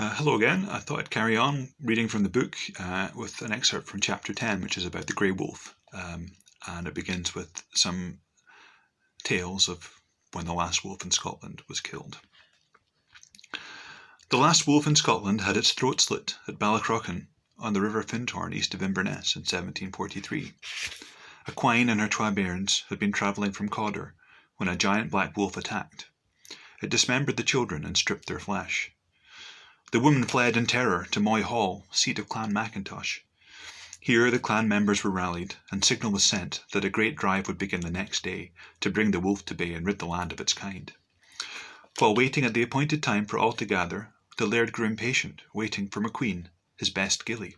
Hello again. I thought I'd carry on reading from the book with an excerpt from chapter 10, which is about the grey wolf. And it begins with some tales of when the last wolf in Scotland was killed. The last wolf in Scotland had its throat slit at Ballacrochan on the River Findhorn east of Inverness in 1743. A quine and her twa bairns had been travelling from Cawdor when a giant black wolf attacked. It dismembered the children and stripped their flesh. The women fled in terror to Moy Hall, seat of Clan Macintosh. Here the clan members were rallied, and signal was sent that a great drive would begin the next day to bring the wolf to bay and rid the land of its kind. While waiting at the appointed time for all to gather, the laird grew impatient, waiting for McQueen, his best gillie.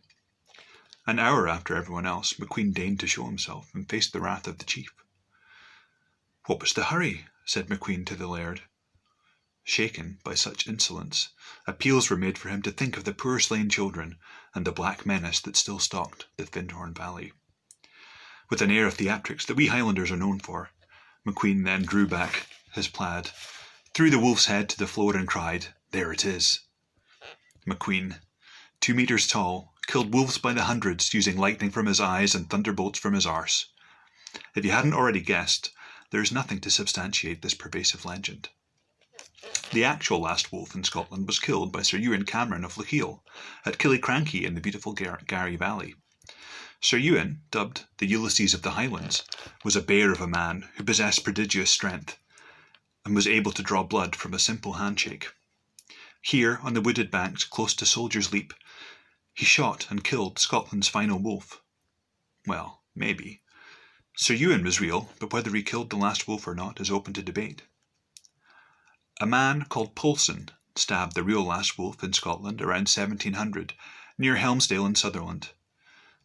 An hour after everyone else, McQueen deigned to show himself and faced the wrath of the chief. "What was the hurry?" said McQueen to the laird. Shaken by such insolence, appeals were made for him to think of the poor slain children and the black menace that still stalked the Findhorn Valley. With an air of theatrics that we Highlanders are known for, McQueen then drew back his plaid, threw the wolf's head to the floor and cried, "There it is." McQueen, 2 meters tall, killed wolves by the hundreds using lightning from his eyes and thunderbolts from his arse. If you hadn't already guessed, there is nothing to substantiate this pervasive legend. The actual last wolf in Scotland was killed by Sir Ewan Cameron of Lochiel at Killiecrankie in the beautiful Garry Valley. Sir Ewan, dubbed the Ulysses of the Highlands, was a bear of a man who possessed prodigious strength and was able to draw blood from a simple handshake. Here, on the wooded banks close to Soldier's Leap, he shot and killed Scotland's final wolf. Well, maybe. Sir Ewan was real, but whether he killed the last wolf or not is open to debate. A man called Poulsen stabbed the real last wolf in Scotland around 1700, near Helmsdale in Sutherland.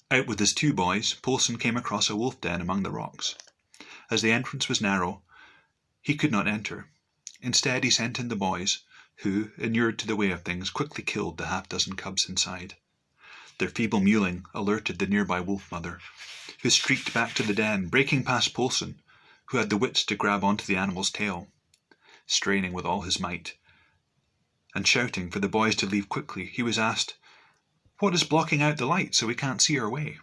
Out with his 2 boys, Poulsen came across a wolf den among the rocks. As the entrance was narrow, he could not enter. Instead, he sent in the boys, who, inured to the way of things, quickly killed the half-dozen cubs inside. Their feeble mewling alerted the nearby wolf mother, who streaked back to the den, breaking past Poulsen, who had the wits to grab onto the animal's tail. Straining with all his might and shouting for the boys to leave quickly, he was asked, "What is blocking out the light so we can't see our way?"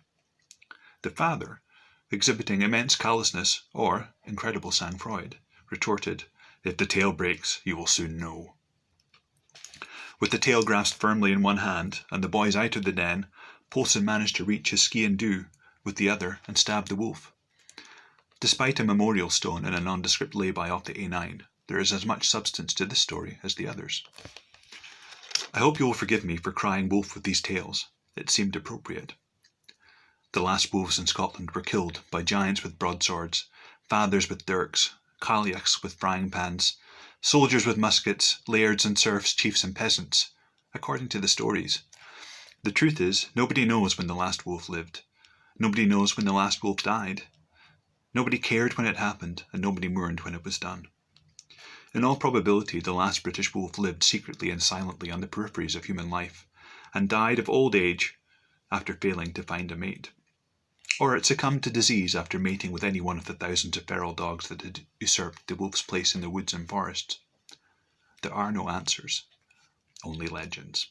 The father, exhibiting immense callousness, or incredible sang-froid, retorted, "If the tail breaks, you will soon know." With the tail grasped firmly in one hand and the boys out of the den, Poulsen managed to reach his ski-and-do with the other and stab the wolf. Despite a memorial stone and a nondescript lay-by off the A9, there is as much substance to this story as the others. I hope you will forgive me for crying wolf with these tales. It seemed appropriate. The last wolves in Scotland were killed by giants with broadswords, fathers with dirks, cailleachs with frying pans, soldiers with muskets, lairds and serfs, chiefs and peasants, according to the stories. The truth is, nobody knows when the last wolf lived. Nobody knows when the last wolf died. Nobody cared when it happened, and nobody mourned when it was done. In all probability, the last British wolf lived secretly and silently on the peripheries of human life, and died of old age after failing to find a mate. Or it succumbed to disease after mating with any one of the thousands of feral dogs that had usurped the wolf's place in the woods and forests. There are no answers, only legends.